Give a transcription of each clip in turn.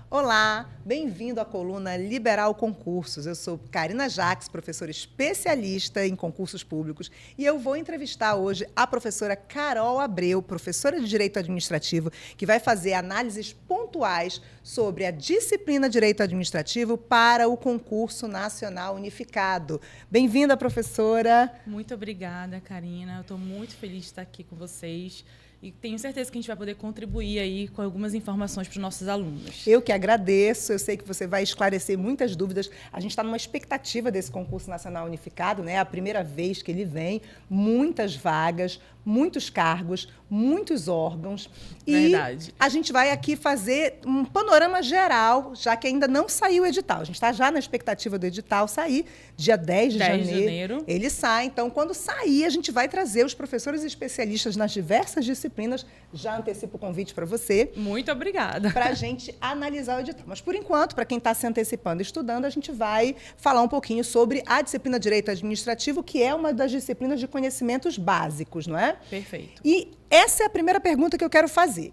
Olá, bem-vindo à coluna Liberal Concursos. Eu sou Karina Jacques, professora especialista em concursos públicos, e eu vou entrevistar hoje a professora Carol Abreu, professora de Direito Administrativo, que vai fazer análises pontuais sobre a disciplina Direito Administrativo para o concurso nacional unificado. Bem-vinda, professora. Muito obrigada, Karina. Eu estou muito feliz de estar aqui com vocês. E tenho certeza que a gente vai poder contribuir aí com algumas informações para os nossos alunos. Eu que agradeço, eu sei que você vai esclarecer muitas dúvidas. A gente está numa expectativa desse concurso nacional unificado, né? É a primeira vez que ele vem, muitas vagas, muitos cargos, muitos órgãos. Verdade. E a gente vai aqui fazer um panorama geral, já que ainda não saiu o edital. A gente está já na expectativa do edital sair, dia 10 de janeiro. Ele sai, então, quando sair, a gente vai trazer os professores especialistas nas diversas disciplinas. Já antecipo o convite para você. Muito obrigada. Para a gente analisar o edital. Mas, por enquanto, para quem está se antecipando e estudando, a gente vai falar um pouquinho sobre a disciplina Direito Administrativo, que é uma das disciplinas de conhecimentos básicos, não é? Perfeito. E essa é a primeira pergunta que eu quero fazer.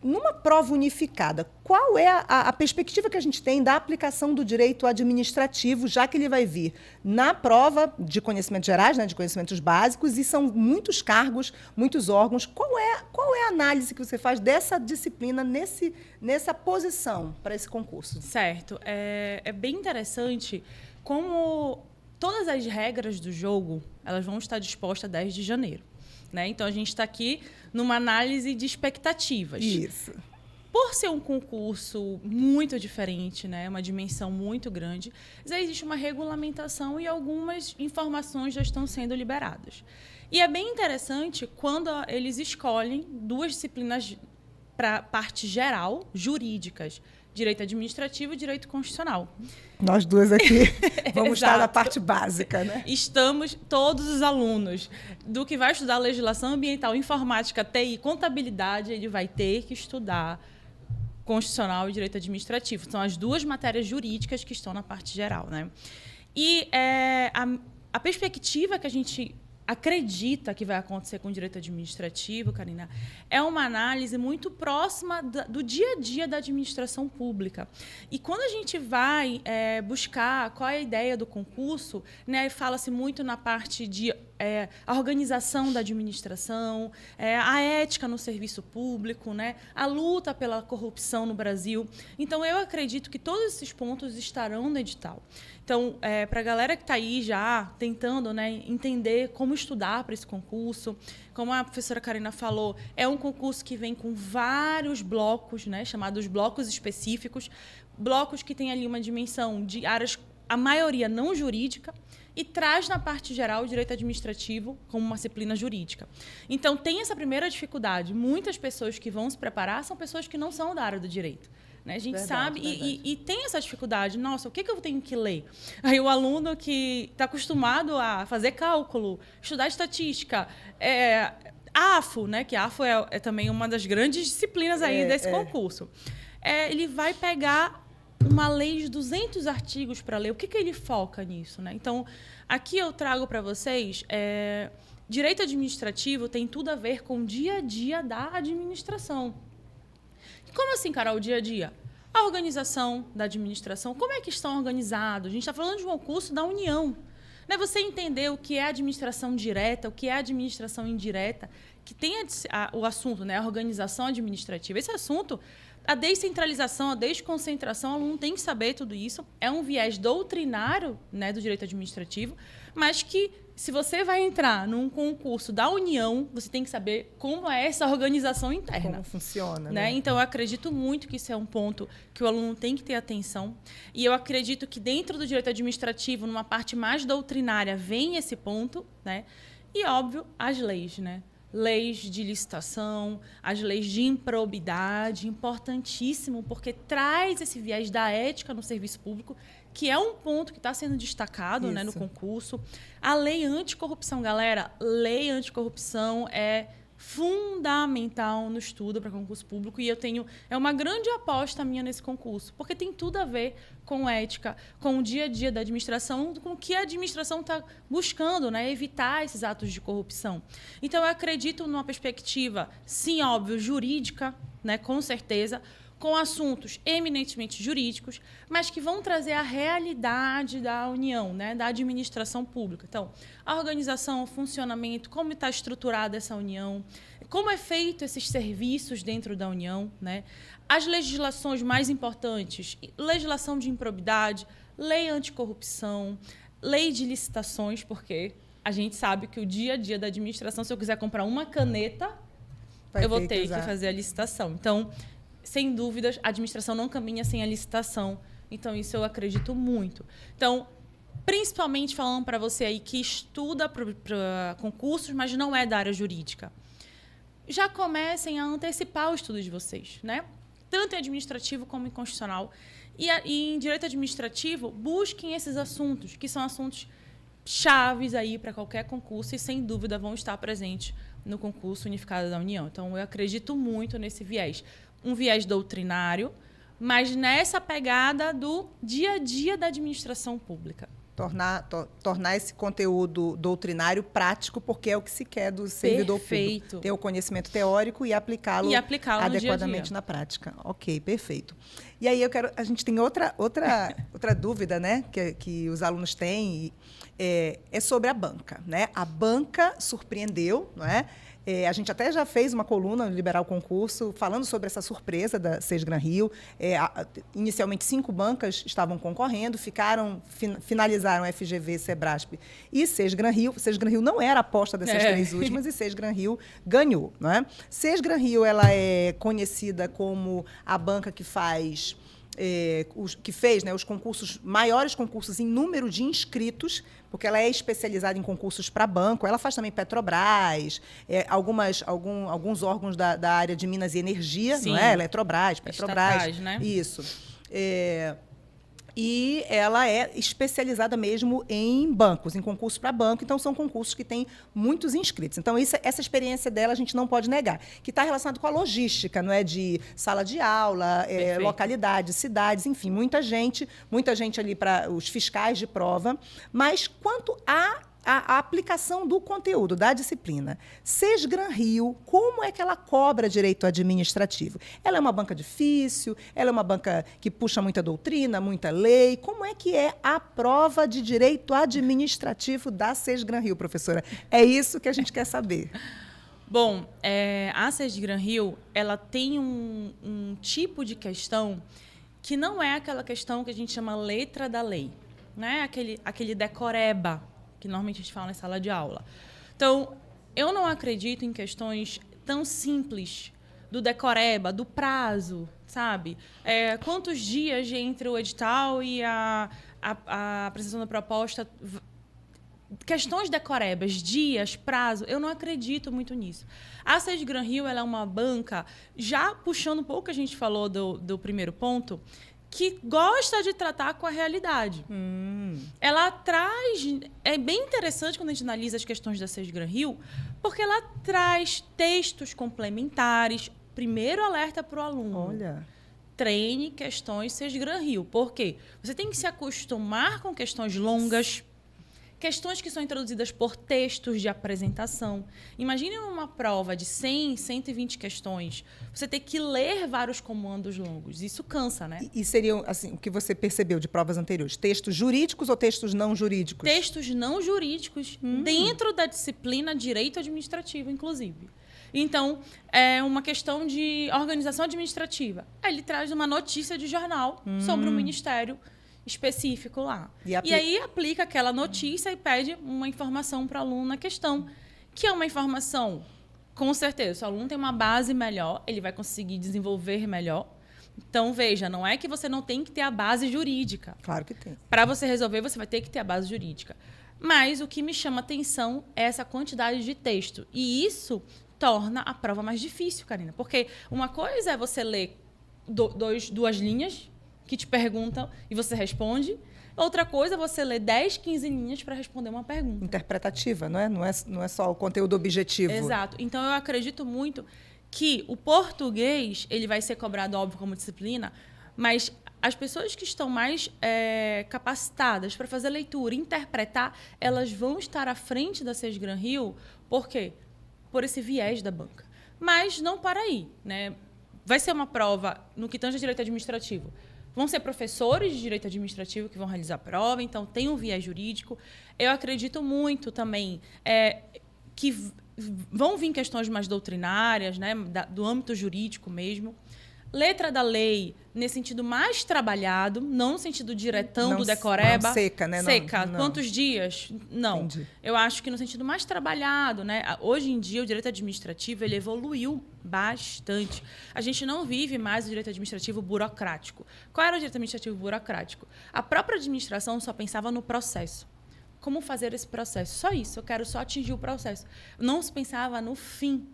Numa prova unificada, qual é a perspectiva que a gente tem da aplicação do direito administrativo, já que ele vai vir na prova de conhecimentos gerais, né, de conhecimentos básicos, e são muitos cargos, muitos órgãos. Qual é a análise que você faz dessa disciplina nessa posição para esse concurso? Certo. É bem interessante como todas as regras do jogo elas vão estar dispostas a 10 de janeiro. Né? Então, a gente está aqui numa análise de expectativas. Isso. Por ser um concurso muito diferente, né? Uma dimensão muito grande, já existe uma regulamentação e algumas informações já estão sendo liberadas. E é bem interessante quando eles escolhem duas disciplinas para parte geral, jurídicas, direito administrativo e direito constitucional. Nós duas aqui vamos estar na parte básica, né? Estamos todos os alunos do que vai estudar legislação ambiental, informática, TI, contabilidade, ele vai ter que estudar constitucional e direito administrativo. São as duas matérias jurídicas que estão na parte geral, né? E a perspectiva que a gente acredita que vai acontecer com o direito administrativo, Karina, é uma análise muito próxima do dia a dia da administração pública. E quando a gente vai buscar qual é a ideia do concurso, né, fala-se muito na parte de a organização da administração, a ética no serviço público, né, a luta pela corrupção no Brasil. Então, eu acredito que todos esses pontos estarão no edital. Então, para a galera que está aí já tentando, né, entender como estudar para esse concurso, como a professora Karina falou, é um concurso que vem com vários blocos, né, chamados blocos específicos, blocos que têm ali uma dimensão de áreas, a maioria não jurídica, e traz na parte geral o direito administrativo como uma disciplina jurídica. Então, tem essa primeira dificuldade. Muitas pessoas que vão se preparar são pessoas que não são da área do direito. Né? A gente sabe e tem essa dificuldade. Nossa, o que eu tenho que ler? Aí o aluno que está acostumado a fazer cálculo, estudar estatística, AFO, né? Que AFO é também uma das grandes disciplinas aí desse concurso. Ele vai pegar uma lei de 200 artigos para ler. O que ele foca nisso? Né? Então, aqui eu trago para vocês... direito administrativo tem tudo a ver com o dia a dia da administração. Como assim, Carol, o dia a dia? A organização da administração, como é que estão organizados? A gente está falando de um concurso da União. Né? Você entender o que é administração direta, o que é administração indireta, que tem o assunto, né? A organização administrativa. Esse assunto, a descentralização, a desconcentração, o aluno tem que saber tudo isso. É um viés doutrinário, né, do direito administrativo, mas que, se você vai entrar num concurso da União, você tem que saber como é essa organização interna. Como funciona, né? Então, eu acredito muito que isso é um ponto que o aluno tem que ter atenção. E eu acredito que dentro do direito administrativo, numa parte mais doutrinária, vem esse ponto, né? E, óbvio, as leis, né? Leis de licitação, as leis de improbidade, importantíssimo, porque traz esse viés da ética no serviço público, que é um ponto que está sendo destacado, né, no concurso. A lei anticorrupção, galera, lei anticorrupção é fundamental no estudo para concurso público, e é uma grande aposta minha nesse concurso, porque tem tudo a ver com ética, com o dia a dia da administração, com o que a administração está buscando, né, evitar esses atos de corrupção. Então, eu acredito numa perspectiva, sim, óbvio, jurídica, né, com certeza, com assuntos eminentemente jurídicos, mas que vão trazer a realidade da União, né, da administração pública. Então, a organização, o funcionamento, como está estruturada essa União, como é feito esses serviços dentro da União, né, as legislações mais importantes, legislação de improbidade, lei anticorrupção, lei de licitações, porque a gente sabe que o dia a dia da administração, se eu quiser comprar uma caneta, eu vou ter que fazer a licitação. Então, sem dúvidas, a administração não caminha sem a licitação. Então, isso eu acredito muito. Então, principalmente falando para você aí que estuda para concursos, mas não é da área jurídica, já comecem a antecipar o estudo de vocês, né? Tanto em administrativo como em constitucional. E em direito administrativo, busquem esses assuntos, que são assuntos chaves aí para qualquer concurso e, sem dúvida, vão estar presentes no concurso unificado da União. Então, eu acredito muito nesse viés. Um viés doutrinário, mas nessa pegada do dia a dia da administração pública. Tornar esse conteúdo doutrinário prático, porque é o que se quer do servidor público. Ter o conhecimento teórico e aplicá-lo adequadamente na prática. Ok, perfeito. E aí a gente tem outra dúvida, né, que os alunos têm, é sobre a banca, né? A banca surpreendeu, não é? A gente até já fez uma coluna no Liberal Concurso falando sobre essa surpresa da Sesgran Rio. Inicialmente, 5 bancas estavam concorrendo, finalizaram FGV, Sebrasp e Sesgran Rio. Sesgran Rio não era a aposta dessas 3 últimas e Sesgran Rio ganhou. Não é? Sesgran Rio ela é conhecida como a banca que fez, né, os maiores concursos em número de inscritos, porque ela é especializada em concursos para banco. Ela faz também Petrobras, alguns órgãos da área de Minas e Energia, não é? Eletrobras, Petrobras. Estatais, né? Isso. E ela é especializada mesmo em bancos, em concursos para banco. Então, são concursos que têm muitos inscritos. Então, essa experiência dela a gente não pode negar, que está relacionado com a logística, não é, de sala de aula, localidades, cidades, enfim, muita gente ali para os fiscais de prova. Mas, quanto a aplicação do conteúdo, da disciplina, Sesgran Rio, como é que ela cobra direito administrativo? Ela é uma banca difícil? Ela é uma banca que puxa muita doutrina, muita lei? Como é que é a prova de direito administrativo da Sesgran Rio, professora? É isso que a gente quer saber. Bom, a Sesgran Rio, ela tem um tipo de questão que não é aquela questão que a gente chama letra da lei, né? Aquele decoreba, que normalmente a gente fala na sala de aula. Então, eu não acredito em questões tão simples do decoreba, do prazo, sabe? Quantos dias entre o edital e a apresentação da proposta? Questões decorebas, dias, prazo, eu não acredito muito nisso. A Sesgran Rio, ela é uma banca, já puxando um pouco o que a gente falou do primeiro ponto, que gosta de tratar com a realidade. Ela traz... É bem interessante quando a gente analisa as questões da Sesgran Rio, porque ela traz textos complementares. Primeiro alerta para o aluno. Olha. Treine questões Sesgran Rio. Por quê? Você tem que se acostumar com questões longas, questões que são introduzidas por textos de apresentação. Imagine uma prova de 100, 120 questões. Você ter que ler vários comandos longos. Isso cansa, né? E seriam, assim, o que você percebeu de provas anteriores? Textos jurídicos ou textos não jurídicos? Textos não jurídicos, dentro da disciplina Direito Administrativo, inclusive. Então, é uma questão de organização administrativa. Aí ele traz uma notícia de jornal sobre o Ministério específico lá. E aí aplica aquela notícia e pede uma informação para o aluno na questão, que é uma informação, com certeza, se o aluno tem uma base melhor, ele vai conseguir desenvolver melhor. Então, veja, não é que você não tem que ter a base jurídica. Claro que tem. Para você resolver, você vai ter que ter a base jurídica. Mas o que me chama atenção é essa quantidade de texto. E isso torna a prova mais difícil, Karina. Porque uma coisa é você ler duas linhas que te perguntam e você responde. Outra coisa é você ler 10, 15 linhas para responder uma pergunta. Interpretativa, não é? Não é só o conteúdo objetivo. Exato. Então, eu acredito muito que o português ele vai ser cobrado, óbvio, como disciplina, mas as pessoas que estão mais capacitadas para fazer leitura, interpretar, elas vão estar à frente da Sesgran Rio. Por quê? Por esse viés da banca. Mas não para aí, né? vai ser uma prova no que tange a direito administrativo. Vão ser professores de direito administrativo que vão realizar a prova, então tem um viés jurídico. Eu acredito muito também que vão vir questões mais doutrinárias, né, do âmbito jurídico mesmo. Letra da lei, nesse sentido mais trabalhado, não no sentido diretão do decoreba. Não seca, né? Seca. Não. Quantos dias? Não. Entendi. Eu acho que no sentido mais trabalhado, né? Hoje em dia, o direito administrativo ele evoluiu bastante. A gente não vive mais o direito administrativo burocrático. Qual era o direito administrativo burocrático? A própria administração só pensava no processo. Como fazer esse processo? Só isso. Eu quero só atingir o processo. Não se pensava no fim,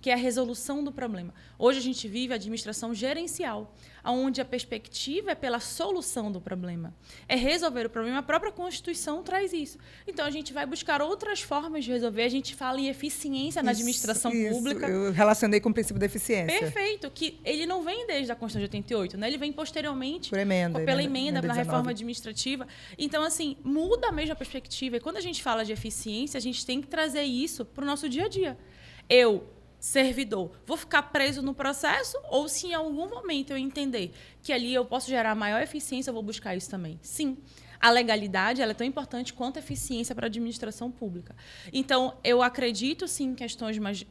que é a resolução do problema. Hoje a gente vive a administração gerencial, onde a perspectiva é pela solução do problema. É resolver o problema, a própria Constituição traz isso. Então, a gente vai buscar outras formas de resolver. A gente fala em eficiência na administração pública. Eu relacionei com o princípio da eficiência. Perfeito, que ele não vem desde a Constituição de 88, né? Ele vem posteriormente, pela emenda pela reforma administrativa. Então, assim, muda mesmo a perspectiva. E quando a gente fala de eficiência, a gente tem que trazer isso para o nosso dia a dia. Servidor, vou ficar preso no processo ou se em algum momento eu entender que ali eu posso gerar maior eficiência, eu vou buscar isso também? Sim. A legalidade ela é tão importante quanto a eficiência para a administração pública. Então, eu acredito, sim, em questões mais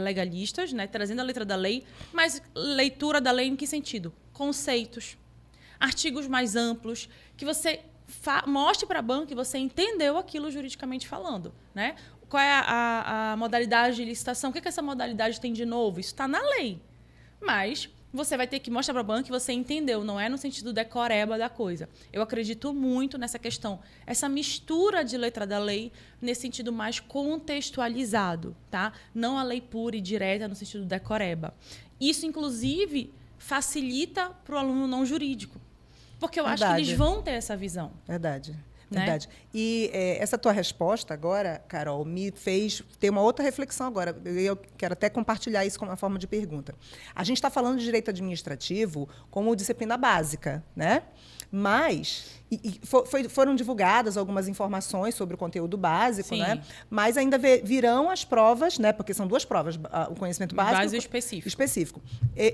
legalistas, né, trazendo a letra da lei, mas leitura da lei em que sentido? Conceitos, artigos mais amplos, que você mostre para a banca que você entendeu aquilo juridicamente falando, né? Qual é a modalidade de licitação? O que essa modalidade tem de novo? Isso está na lei. Mas você vai ter que mostrar para a banca que você entendeu, não é no sentido decoreba da coisa. Eu acredito muito nessa questão, essa mistura de letra da lei nesse sentido mais contextualizado, tá? Não a lei pura e direta no sentido decoreba. Isso, inclusive, facilita para o aluno não jurídico. Porque eu acho que eles vão ter essa visão. Verdade. Né? Verdade. E essa tua resposta agora, Carol, me fez ter uma outra reflexão agora. Eu quero até compartilhar isso como uma forma de pergunta. A gente está falando de direito administrativo como disciplina básica, né? Mas foram divulgadas algumas informações sobre o conteúdo básico, Sim. né? Mas ainda virão as provas, né? Porque são duas provas, o conhecimento básico e específico.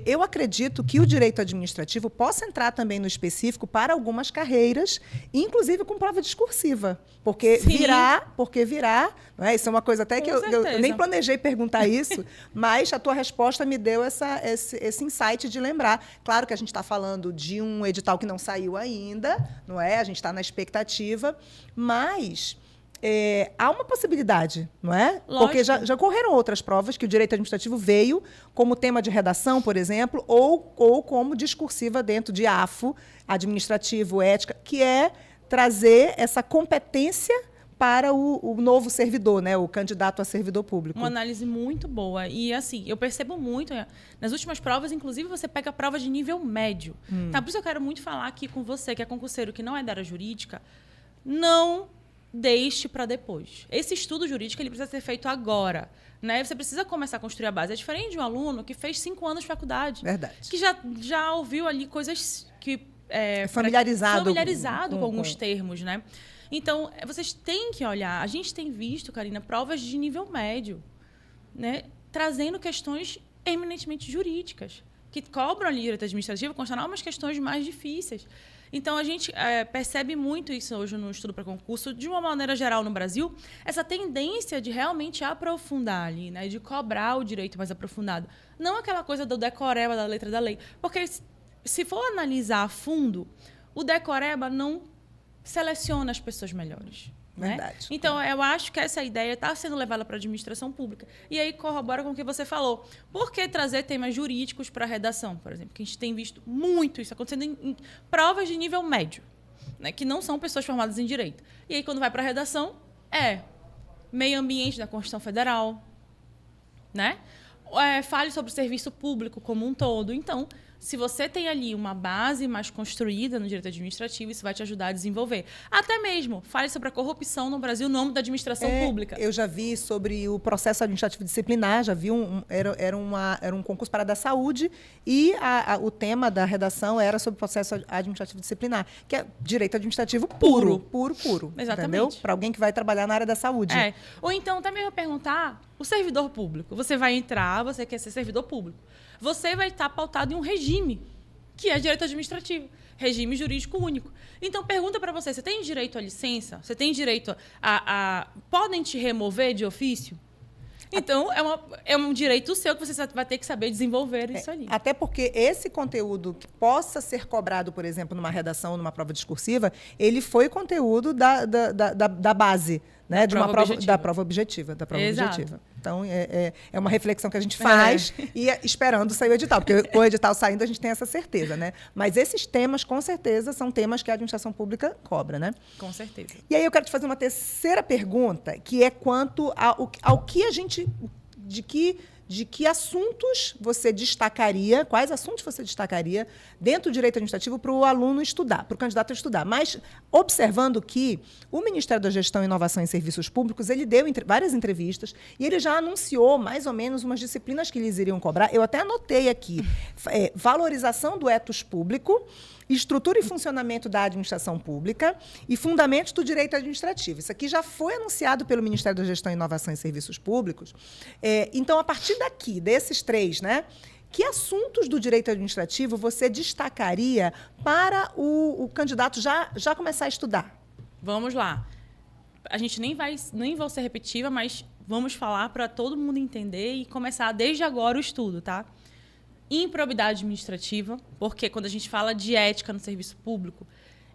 Eu acredito que o direito administrativo possa entrar também no específico para algumas carreiras, inclusive com prova discursiva. Porque virá, não é? Isso é uma coisa até que eu nem planejei perguntar isso, mas a tua resposta me deu esse insight de lembrar. Claro que a gente está falando de um edital que não saiu ainda, não é? A gente está na expectativa, mas há uma possibilidade, não é? Lógico. Porque já ocorreram outras provas que o direito administrativo veio como tema de redação, por exemplo, ou como discursiva dentro de AFO, administrativo, ética, que é trazer essa competência para o novo servidor, né? O candidato a servidor público. Uma análise muito boa. E, assim, eu percebo muito, nas últimas provas, inclusive, você pega prova de nível médio. Tá? Por isso eu quero muito falar aqui com você, que é concurseiro, que não é da área jurídica, não deixe para depois. Esse estudo jurídico ele precisa ser feito agora. Né? Você precisa começar a construir a base. É diferente de um aluno que fez 5 anos de faculdade. Verdade. Que já ouviu ali coisas que... familiarizado com alguns termos, né? Então, vocês têm que olhar. A gente tem visto, Karina, provas de nível médio, né? Trazendo questões eminentemente jurídicas, que cobram ali direito administrativo, constitucional, mas questões mais difíceis. Então, a gente percebe muito isso hoje no estudo para concurso, de uma maneira geral no Brasil, essa tendência de realmente aprofundar ali, né? De cobrar o direito mais aprofundado. Não aquela coisa do decoreba da letra da lei. Porque se for analisar a fundo, o decoreba não seleciona as pessoas melhores. Verdade. Né? Então, eu acho que essa ideia está sendo levada para a administração pública. E aí corrobora com o que você falou. Por que trazer temas jurídicos para a redação, por exemplo? Que a gente tem visto muito isso acontecendo em provas de nível médio, né? Que não são pessoas formadas em direito. E aí, quando vai para a redação, meio ambiente da Constituição Federal, né? Fale sobre o serviço público como um todo. Então, se você tem ali uma base mais construída no direito administrativo, isso vai te ajudar a desenvolver. Até mesmo, fale sobre a corrupção no Brasil no âmbito da administração pública. Eu já vi sobre o processo administrativo disciplinar, já vi era um concurso para a da saúde e o tema da redação era sobre o processo administrativo disciplinar, que é direito administrativo puro. Exatamente. Para alguém que vai trabalhar na área da saúde. Ou então, também vou perguntar, o servidor público. Você vai entrar, você quer ser servidor público. você vai estar pautado em um regime, que é direito administrativo, regime jurídico único. Então, pergunta para você tem direito à licença? Você tem direito podem te remover de ofício? Então, é um direito seu que você vai ter que saber desenvolver isso ali. Até porque esse conteúdo que possa ser cobrado, por exemplo, numa redação, numa prova discursiva, ele foi conteúdo da base, né? Da prova objetiva. Então, é uma reflexão que a gente faz e esperando sair o edital, porque com o edital saindo a gente tem essa certeza, né? Mas esses temas, com certeza, são temas que a administração pública cobra, né? Com certeza. E aí eu quero te fazer uma terceira pergunta, que é quanto ao que a gente... De que assuntos você destacaria, quais assuntos você destacaria dentro do direito administrativo para o aluno estudar, para o candidato a estudar. Mas observando que o Ministério da Gestão, Inovação e Serviços Públicos, ele deu várias entrevistas e ele já anunciou mais ou menos umas disciplinas que eles iriam cobrar. Eu até anotei aqui, valorização do etos público, estrutura e funcionamento da administração pública e fundamentos do direito administrativo. Isso aqui já foi anunciado pelo Ministério da Gestão, Inovação e Serviços Públicos. Então, a partir daqui, desses três, né, que assuntos do direito administrativo você destacaria para o candidato já começar a estudar? Vamos lá. A gente nem vou ser repetitiva, mas vamos falar para todo mundo entender e começar desde agora o estudo, tá? Improbidade administrativa, porque quando a gente fala de ética no serviço público,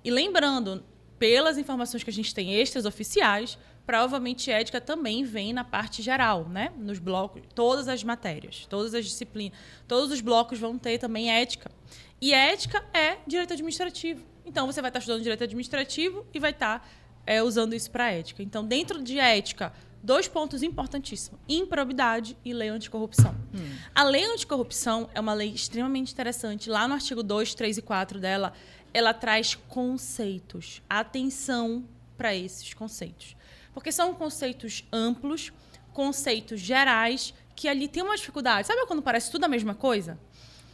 e lembrando, pelas informações que a gente tem extras oficiais, provavelmente ética também vem na parte geral, né? Nos blocos, todas as matérias, todas as disciplinas, todos os blocos vão ter também ética. E ética é direito administrativo. Então, você vai estar estudando direito administrativo e vai estar usando isso para ética. Então, dentro de ética, 2 pontos importantíssimos: improbidade e lei anticorrupção. A lei anticorrupção é uma lei extremamente interessante. Lá no artigo 2, 3 e 4 dela, ela traz conceitos. Atenção para esses conceitos. Porque são conceitos amplos, conceitos gerais, que ali tem uma dificuldade. Sabe quando parece tudo a mesma coisa?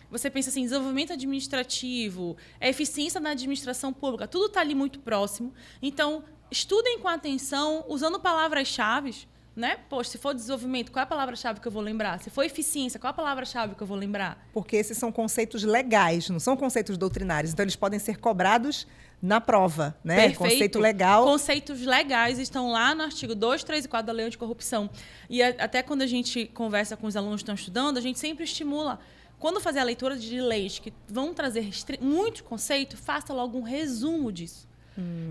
Você pensa assim, desenvolvimento administrativo, eficiência na administração pública, tudo está ali muito próximo. Então, estudem com atenção, usando palavras-chave, né? Poxa, se for desenvolvimento, qual é a palavra-chave que eu vou lembrar? Se for eficiência, qual é a palavra-chave que eu vou lembrar? Porque esses são conceitos legais, não são conceitos doutrinários. Então, eles podem ser cobrados na prova, né? Perfeito. Conceito legal. Conceitos legais estão lá no artigo 2, 3 e 4 da Lei Anticorrupção. E até quando a gente conversa com os alunos que estão estudando, a gente sempre estimula. Quando fazer a leitura de leis que vão trazer muito conceito, faça logo um resumo disso.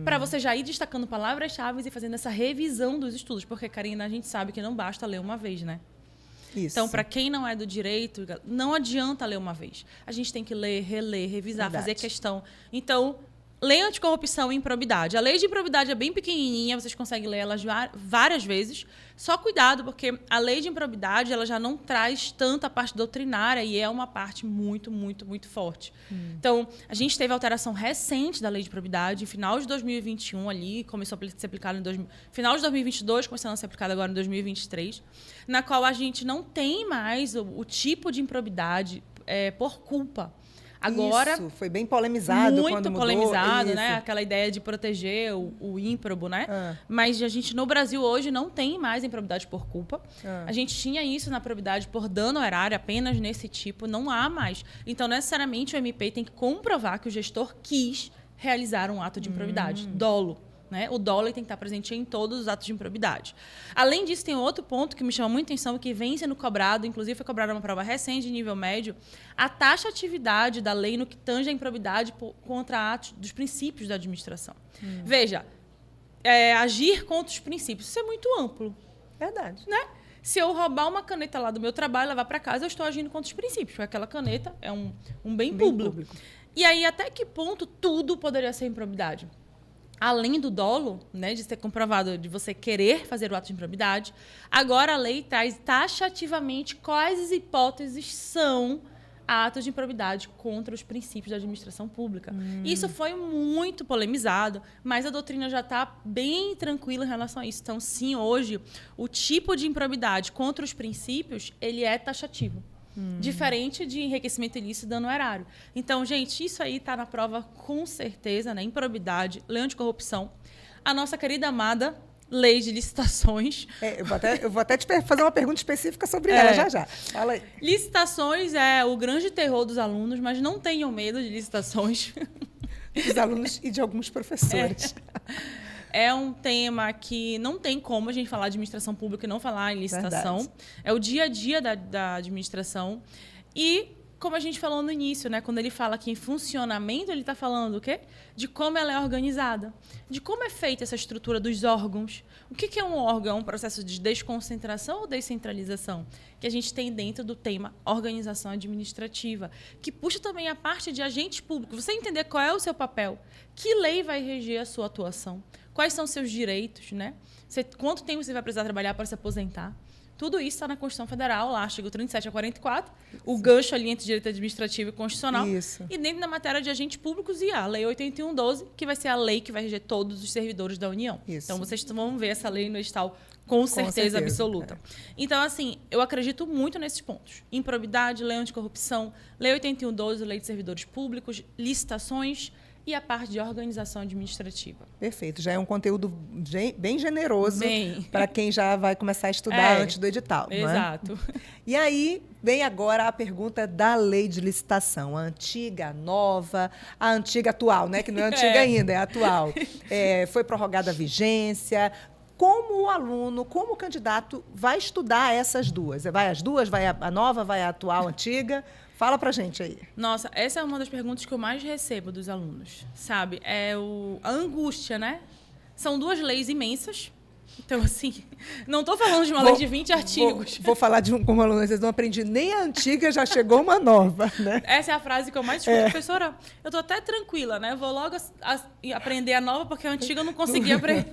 Para você já ir destacando palavras-chave e fazendo essa revisão dos estudos. Porque, Karina, a gente sabe que não basta ler uma vez, né? Isso. Então, para quem não é do direito, não adianta ler uma vez. A gente tem que ler, reler, revisar, fazer questão. Então, lei anticorrupção e improbidade. A lei de improbidade é bem pequenininha, vocês conseguem ler ela várias vezes. Só cuidado, porque a lei de improbidade ela já não traz tanta parte doutrinária e é uma parte muito, muito, muito forte. Então, a gente teve alteração recente da lei de improbidade, em final de 2021 ali, começou a ser aplicada em final de 2022, começando a ser aplicada agora em 2023, na qual a gente não tem mais o tipo de improbidade por culpa. Agora, isso, foi bem polemizado muito quando mudou. Polemizado, isso. né? Aquela ideia de proteger o ímprobo, né? Mas a gente, no Brasil, hoje, não tem mais improbidade por culpa. A gente tinha isso na probidade por dano erário, apenas nesse tipo, não há mais. Então, necessariamente, o MP tem que comprovar que o gestor quis realizar um ato de improbidade, dolo. Né? O dolo tem que estar presente em todos os atos de improbidade. Além disso, tem outro ponto que me chama muita atenção, que vem sendo cobrado, inclusive foi cobrada uma prova recente de nível médio, a taxatividade da lei no que tange a improbidade contra atos dos princípios da administração. Veja, agir contra os princípios, isso é muito amplo. Verdade. Né? Se eu roubar uma caneta lá do meu trabalho e levar para casa, eu estou agindo contra os princípios, porque aquela caneta é um bem público. E aí, até que ponto tudo poderia ser improbidade? Além do dolo, né, de ser comprovado de você querer fazer o ato de improbidade, agora a lei traz taxativamente quais hipóteses são atos de improbidade contra os princípios da administração pública. Isso foi muito polemizado, mas a doutrina já está bem tranquila em relação a isso. Então, sim, hoje, o tipo de improbidade contra os princípios, ele é taxativo. Diferente de enriquecimento ilícito e dano erário. Então, gente, isso aí está na prova com certeza, né? Improbidade, lei anticorrupção. A nossa querida amada lei de licitações. Eu vou até te fazer uma pergunta específica sobre ela já. Fala aí. Licitações é o grande terror dos alunos, mas não tenham medo de licitações. Dos alunos e de alguns professores. É um tema que não tem como a gente falar de administração pública e não falar em licitação. Verdade. É o dia a dia da administração. E, como a gente falou no início, né, quando ele fala aqui em funcionamento, ele está falando o quê? De como ela é organizada, de como é feita essa estrutura dos órgãos. O que é um órgão? É um processo de desconcentração ou descentralização? Que a gente tem dentro do tema organização administrativa, que puxa também a parte de agentes públicos. Você entender qual é o seu papel, que lei vai reger a sua atuação, quais são os seus direitos, né? Quanto tempo você vai precisar trabalhar para se aposentar? Tudo isso está na Constituição Federal, lá, artigo 37 a 44, o gancho ali entre direito administrativo e constitucional. Isso. E dentro da matéria de agentes públicos e a Lei 8112, que vai ser a lei que vai reger todos os servidores da União. Isso. Então, vocês vão ver essa lei no edital com certeza absoluta. Então, assim, eu acredito muito nesses pontos. Improbidade, lei anticorrupção, Lei 8112, Lei de Servidores Públicos, licitações e a parte de organização administrativa. Perfeito. Já é um conteúdo bem generoso para quem já vai começar a estudar antes do edital. Exato. Não é? E aí vem agora a pergunta da lei de licitação. A antiga, a nova, a antiga atual, né? Que não é antiga ainda, é atual. Foi prorrogada a vigência. Como o aluno, como o candidato vai estudar essas duas? Vai as duas? Vai a nova? Vai a atual, a antiga? Fala pra gente aí. Nossa, essa é uma das perguntas que eu mais recebo dos alunos, sabe? A angústia, né? São duas leis imensas. Então, assim, não estou falando de uma lei de 20 artigos. Vou falar como aluno, vocês não aprendi nem a antiga, já chegou uma nova, né? Essa é a frase que eu mais escuto, professora. Eu estou até tranquila, né? Vou logo aprender a nova, porque a antiga eu não consegui aprender.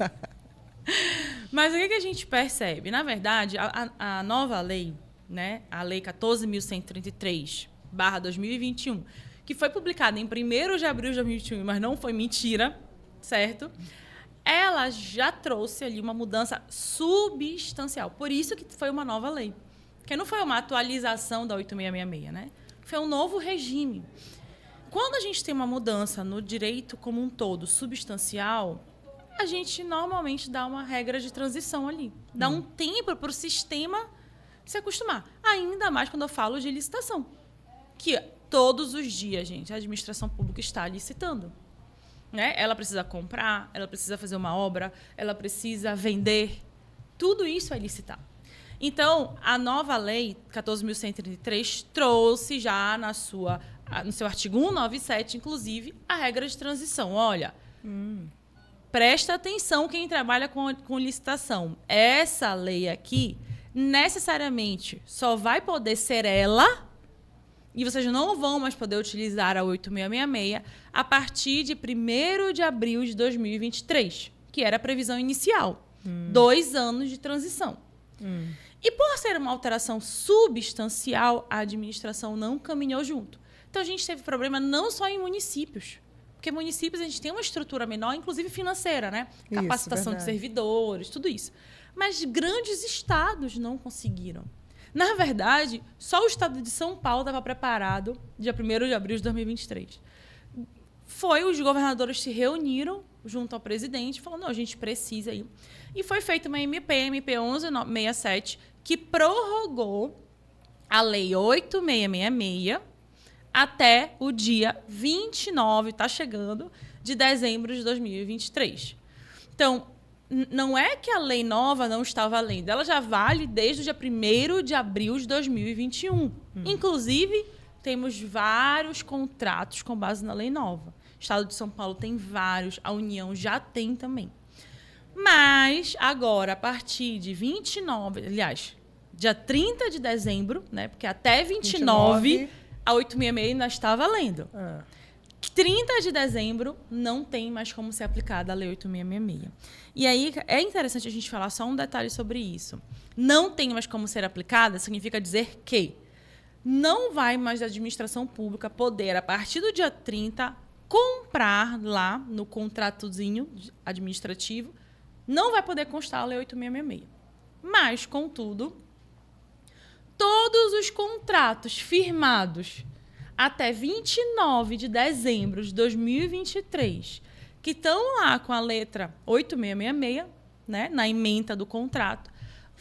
Mas o que a gente percebe? Na verdade, a nova lei, né? A Lei 14.133/2021, que foi publicada em 1º de abril de 2021, mas não foi mentira, certo? Ela já trouxe ali uma mudança substancial. Por isso que foi uma nova lei. Porque não foi uma atualização da 8666, né? Foi um novo regime. Quando a gente tem uma mudança no direito como um todo substancial, a gente normalmente dá uma regra de transição ali. Dá um tempo para o sistema se acostumar. Ainda mais quando eu falo de licitação. Que todos os dias, gente, a administração pública está licitando. Né? Ela precisa comprar, ela precisa fazer uma obra, ela precisa vender. Tudo isso é licitar. Então, a nova lei 14.133 trouxe já no seu artigo 197, inclusive, a regra de transição. Olha, presta atenção quem trabalha com licitação. Essa lei aqui, necessariamente, só vai poder ser ela, e vocês não vão mais poder utilizar a 8666 a partir de 1º de abril de 2023, que era a previsão inicial. 2 anos de transição. E por ser uma alteração substancial, a administração não caminhou junto. Então, a gente teve problema não só em municípios, porque municípios a gente tem uma estrutura menor, inclusive financeira, né? Capacitação de servidores, tudo isso. Mas grandes estados não conseguiram. Na verdade, só o estado de São Paulo estava preparado dia 1º de abril de 2023. Os governadores se reuniram junto ao presidente e falaram, não, a gente precisa ir. E foi feita uma MP 1167, que prorrogou a Lei 8666 até o dia 29, está chegando, de dezembro de 2023. Então, não é que a lei nova não está valendo, ela já vale desde o dia 1º de abril de 2021. Inclusive, temos vários contratos com base na lei nova. O Estado de São Paulo tem vários, a União já tem também. Mas, agora, a partir de 29, aliás, dia 30 de dezembro, né, porque até 29 a 866 ainda está valendo. 30 de dezembro não tem mais como ser aplicada a Lei 8666. E aí é interessante a gente falar só um detalhe sobre isso. Não tem mais como ser aplicada significa dizer que não vai mais a administração pública poder, a partir do dia 30, comprar lá no contratozinho administrativo, não vai poder constar a Lei 8666. Mas, contudo, todos os contratos firmados até 29 de dezembro de 2023, que estão lá com a letra 8666, né, na ementa do contrato,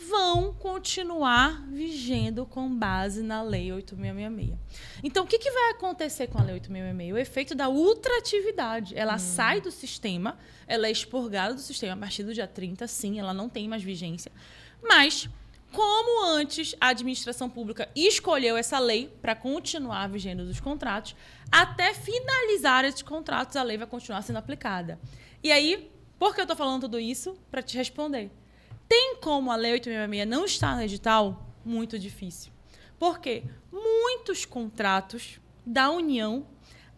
vão continuar vigendo com base na Lei 8.666. Então, o que vai acontecer com a Lei 8.666? O efeito da ultratividade. Ela sai do sistema, ela é expurgada do sistema a partir do dia 30, sim, ela não tem mais vigência. Mas, como antes a administração pública escolheu essa lei para continuar vigendo os contratos, até finalizar esses contratos, a lei vai continuar sendo aplicada. E aí, por que eu estou falando tudo isso? Para te responder. Tem como a Lei 8.666 não estar no edital? Muito difícil. Por quê? Muitos contratos da União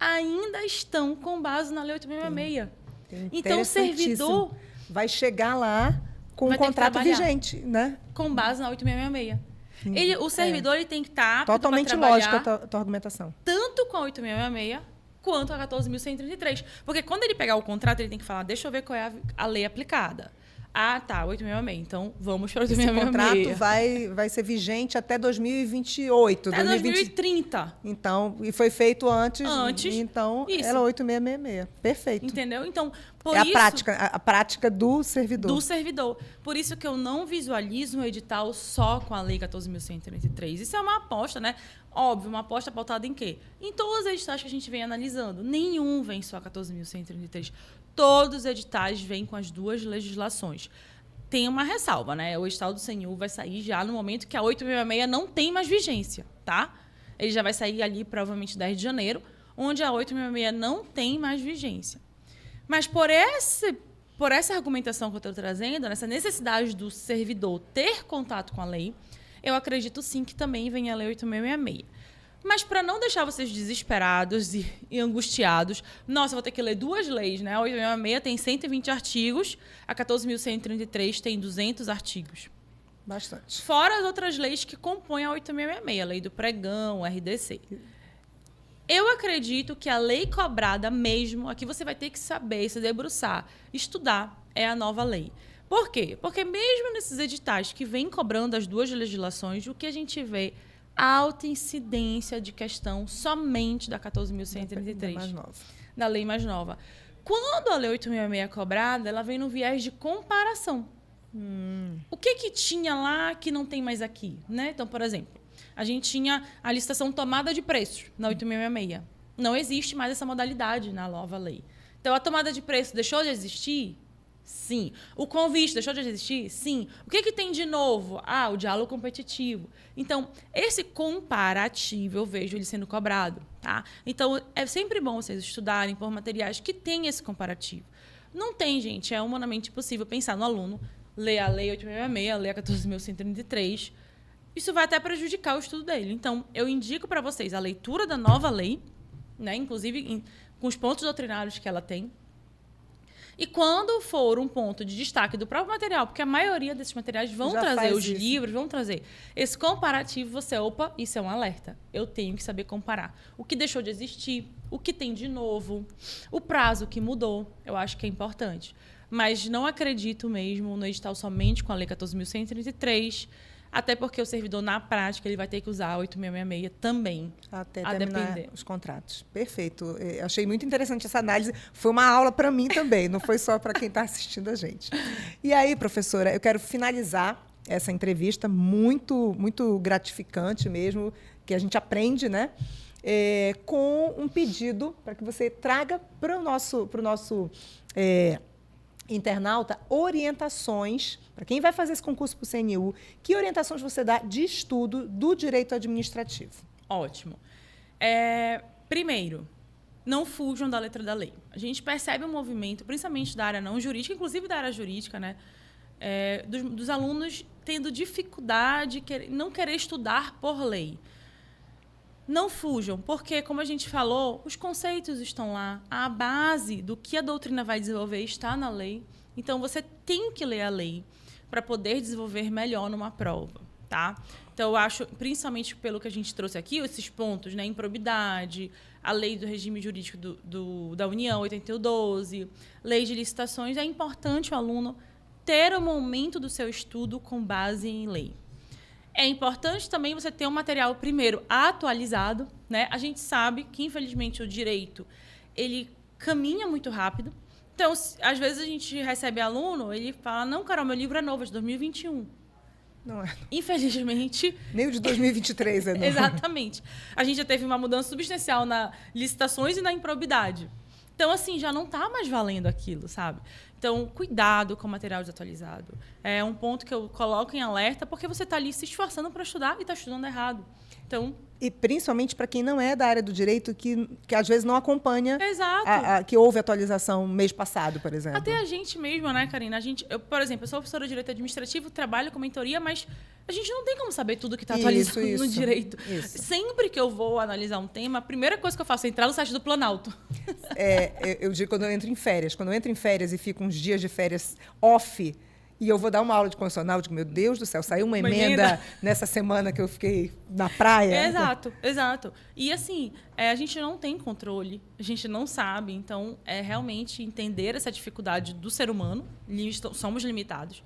ainda estão com base na Lei 8.666. Então, o servidor vai chegar lá com um contrato vigente, né? Com base na 8.666. O servidor ele tem que estar totalmente lógica a tua argumentação. Tanto com a 8.666 quanto a 14.133. Porque quando ele pegar o contrato, ele tem que falar, deixa eu ver qual é a lei aplicada. Ah, tá, 8.666. Então, vamos para 8.666. Esse contrato vai ser vigente até 2028. Até 2030. Então, e foi feito antes. Então, isso. Ela é 8.666. Perfeito. Entendeu? Então, a prática do servidor. Do servidor. Por isso que eu não visualizo um edital só com a Lei 14.133. Isso é uma aposta, né? Óbvio, uma aposta pautada em quê? Em todos os editais que a gente vem analisando. Nenhum vem só 14.133. Todos os editais vêm com as duas legislações. Tem uma ressalva, né? O edital do CNU vai sair já no momento que a 8.666 não tem mais vigência, tá? Ele já vai sair ali, provavelmente, 10 de janeiro, onde a 8.666 não tem mais vigência. Mas por essa argumentação que eu estou trazendo, nessa necessidade do servidor ter contato com a lei, eu acredito sim que também vem a Lei 8.666. Mas para não deixar vocês desesperados e angustiados, nossa, eu vou ter que ler duas leis, né? A 8.666 tem 120 artigos, a 14.133 tem 200 artigos. Bastante. Fora as outras leis que compõem a 8.666, a lei do pregão, o RDC. Eu acredito que a lei cobrada mesmo, aqui você vai ter que saber, se debruçar, estudar, é a nova lei. Por quê? Porque mesmo nesses editais que vêm cobrando as duas legislações, o que a gente vê alta incidência de questão somente da 14.133. Da lei mais nova. Quando a Lei 8.666 é cobrada, ela vem no viés de comparação. O que tinha lá que não tem mais aqui? Né? Então, por exemplo, a gente tinha a licitação tomada de preços na 8.666. Não existe mais essa modalidade na nova lei. Então, a tomada de preço deixou de existir? Sim. O convite deixou de existir? Sim. O que tem de novo? Ah, o diálogo competitivo. Então, esse comparativo eu vejo ele sendo cobrado. Tá? Então, é sempre bom vocês estudarem por materiais que têm esse comparativo. Não tem, gente. É humanamente possível pensar no aluno, ler a Lei 8.666, ler a 14.133. Isso vai até prejudicar o estudo dele. Então, eu indico para vocês a leitura da nova lei, né? Inclusive com os pontos doutrinários que ela tem. E quando for um ponto de destaque do próprio material, porque a maioria desses materiais vão trazer os livros, vão trazer esse comparativo, você, opa, isso é um alerta. Eu tenho que saber comparar. O que deixou de existir, o que tem de novo, o prazo que mudou, eu acho que é importante. Mas não acredito mesmo no edital somente com a Lei 14.133, até porque o servidor, na prática, ele vai ter que usar a 8.666 também. Até terminar os contratos. Perfeito. Achei muito interessante essa análise. Foi uma aula para mim também, não foi só para quem está assistindo a gente. E aí, professora, eu quero finalizar essa entrevista, muito, muito gratificante mesmo, que a gente aprende, né? Com um pedido para que você traga para o nosso internauta orientações, para quem vai fazer esse concurso para o CNU, que orientações você dá de estudo do direito administrativo? Ótimo. Primeiro, não fujam da letra da lei. A gente percebe um movimento, principalmente da área não jurídica, inclusive da área jurídica, né? Dos alunos tendo dificuldade, não querer estudar por lei. Não fujam, porque, como a gente falou, os conceitos estão lá, a base do que a doutrina vai desenvolver está na lei. Então, você tem que ler a lei para poder desenvolver melhor numa prova, tá? Então, eu acho, principalmente pelo que a gente trouxe aqui, esses pontos, né? Improbidade, a lei do regime jurídico da União, 8112, lei de licitações, é importante o aluno ter o momento do seu estudo com base em lei. É importante também você ter um material, primeiro, atualizado, né? A gente sabe que, infelizmente, o direito ele caminha muito rápido. Então, às vezes a gente recebe aluno, ele fala, não, Carol, meu livro é novo, é de 2021. Não é. Infelizmente... Nem o de 2023 é novo. Exatamente. A gente já teve uma mudança substancial na licitações e na improbidade. Então, assim, já não está mais valendo aquilo, sabe? Então, cuidado com o material desatualizado. É um ponto que eu coloco em alerta, porque você está ali se esforçando para estudar e está estudando errado. Então... E principalmente para quem não é da área do direito, que às vezes não acompanha. Exato. Que houve atualização mês passado, por exemplo. Até a gente mesma, né, Karina? Por exemplo, eu sou professora de direito administrativo, trabalho com mentoria, mas a gente não tem como saber tudo que está atualizado no direito. Isso. Sempre que eu vou analisar um tema, a primeira coisa que eu faço é entrar no site do Planalto. Eu digo quando eu entro em férias. Quando eu entro em férias e fico uns dias de férias off, e eu vou dar uma aula de constitucional, eu digo, meu Deus do céu, saiu uma emenda nessa semana que eu fiquei na praia. Exato. E assim, a gente não tem controle, a gente não sabe. Então, é realmente entender essa dificuldade do ser humano. Somos limitados.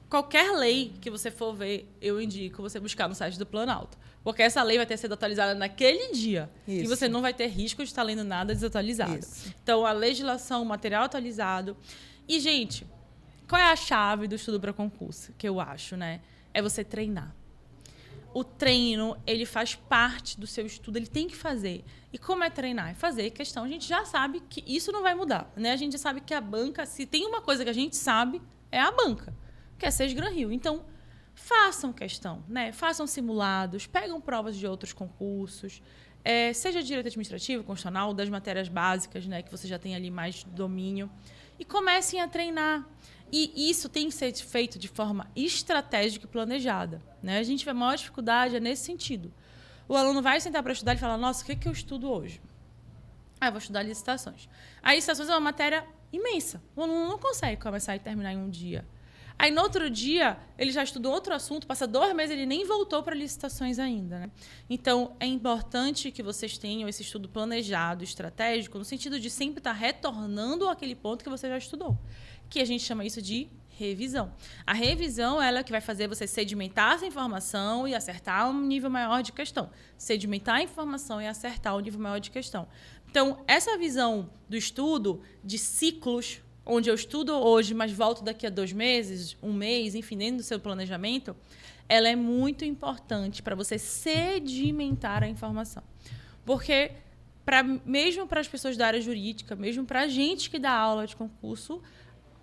Qualquer lei que você for ver, eu indico você buscar no site do Planalto. Porque essa lei vai ter sido atualizada naquele dia. Isso. E você não vai ter risco de estar lendo nada desatualizado. Isso. Então, a legislação, o material atualizado. E, gente... Qual é a chave do estudo para concurso, que eu acho, né? É você treinar. O treino, ele faz parte do seu estudo, ele tem que fazer. E como é treinar? É fazer questão. A gente já sabe que isso não vai mudar, né? A gente já sabe que a banca, se tem uma coisa que a gente sabe, é a banca, que é Sesgran Rio. Então, façam questão, né? Façam simulados, pegam provas de outros concursos, seja direito administrativo, constitucional, das matérias básicas, né? Que você já tem ali mais domínio. E comecem a treinar. E isso tem que ser feito de forma estratégica e planejada, né? A gente vê a maior dificuldade nesse sentido. O aluno vai sentar para estudar e falar, nossa, o que eu estudo hoje? Eu vou estudar licitações. A licitações é uma matéria imensa. O aluno não consegue começar e terminar em um dia. Aí, no outro dia, ele já estudou outro assunto, passa 2 meses, ele nem voltou para licitações ainda, né? Então, é importante que vocês tenham esse estudo planejado, estratégico, no sentido de sempre estar retornando àquele ponto que você já estudou, que a gente chama isso de revisão. A revisão ela é que vai fazer você sedimentar essa informação e acertar um nível maior de questão. Sedimentar a informação e acertar um nível maior de questão. Então, essa visão do estudo de ciclos, onde eu estudo hoje, mas volto daqui a 2 meses, 1 mês, enfim, dentro do seu planejamento, ela é muito importante para você sedimentar a informação. Porque, mesmo para as pessoas da área jurídica, mesmo para a gente que dá aula de concurso,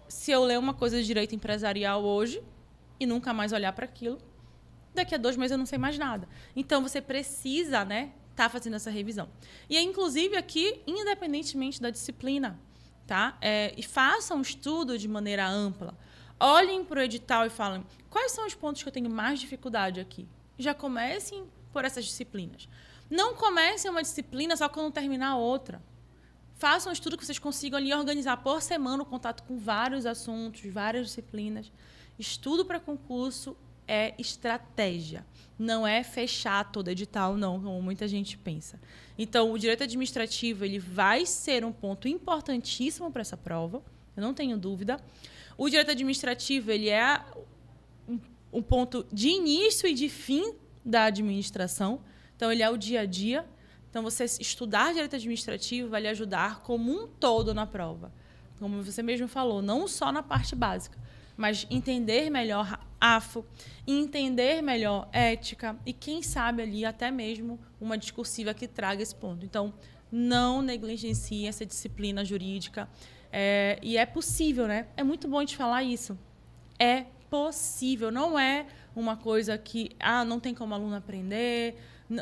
se eu ler uma coisa de direito empresarial hoje e nunca mais olhar para aquilo, daqui a 2 meses eu não sei mais nada. Então, você precisa, né, tá fazendo essa revisão. E, inclusive, aqui, independentemente da disciplina, tá? E façam um estudo de maneira ampla. Olhem para o edital e falem quais são os pontos que eu tenho mais dificuldade aqui. Já comecem por essas disciplinas. Não comecem uma disciplina só quando terminar outra. Façam um estudo que vocês consigam ali organizar por semana o contato com vários assuntos, várias disciplinas. Estudo para concurso é estratégia. Não é fechar todo edital, não, como muita gente pensa. Então, o direito administrativo ele vai ser um ponto importantíssimo para essa prova, eu não tenho dúvida. O direito administrativo ele é um ponto de início e de fim da administração. Então, ele é o dia a dia. Então, você estudar direito administrativo vai lhe ajudar como um todo na prova. Como você mesmo falou, não só na parte básica, mas entender melhor AFO, entender melhor ética e, quem sabe, ali até mesmo uma discursiva que traga esse ponto. Então, não negligencie essa disciplina jurídica. E é possível, né? É muito bom a gente falar isso. É possível, não é uma coisa que não tem como o aluno aprender.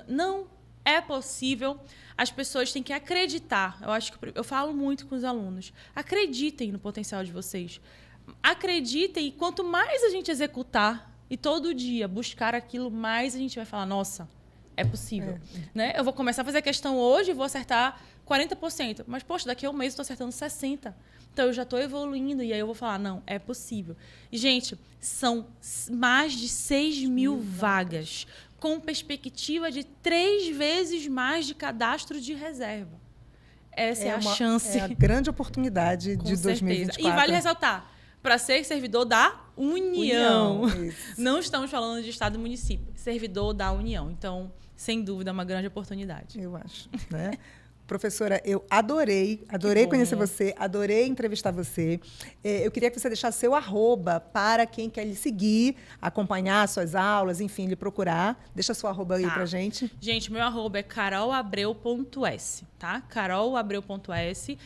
Não, é possível. As pessoas têm que acreditar. Eu acho que eu falo muito com os alunos. Acreditem no potencial de vocês. Acreditem, e quanto mais a gente executar e todo dia buscar aquilo, mais a gente vai falar, nossa, é possível. Né? Eu vou começar a fazer a questão hoje e vou acertar 40%. Mas, poxa, daqui a 1 mês eu estou acertando 60%. Então, eu já estou evoluindo e aí eu vou falar, não, é possível. E, gente, são mais de 6.000 vagas, com perspectiva de 3 vezes mais de cadastro de reserva. Essa é a chance. É a grande oportunidade de 2024. E vale ressaltar, para ser servidor da União. Não estamos falando de Estado e município. Servidor da União. Então, sem dúvida, é uma grande oportunidade. Eu acho. Né? Professora, eu adorei conhecer você, adorei entrevistar você. Eu queria que você deixasse seu @, para quem quer lhe seguir, acompanhar suas aulas, enfim, lhe procurar. Deixa seu @ aí pra gente. Gente, meu @ é carolabreu.s, tá? carolabreu.s.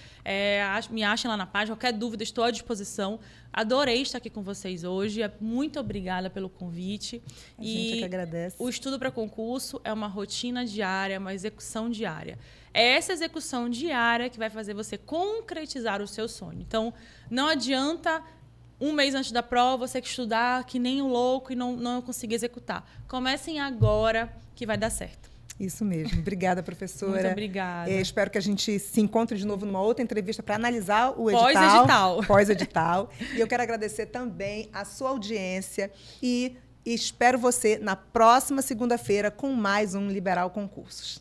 Me achem lá na página, qualquer dúvida, estou à disposição. Adorei estar aqui com vocês hoje. Muito obrigada pelo convite. A gente é que agradece. O estudo para concurso é uma rotina diária, uma execução diária. É essa execução diária que vai fazer você concretizar o seu sonho. Então, não adianta um mês antes da prova você estudar que nem um louco e não conseguir executar. Comecem agora que vai dar certo. Isso mesmo. Obrigada, professora. Muito obrigada. Espero que a gente se encontre de novo numa outra entrevista para analisar o edital. Pós-edital. E eu quero agradecer também a sua audiência e espero você na próxima segunda-feira com mais um Liberal Concursos.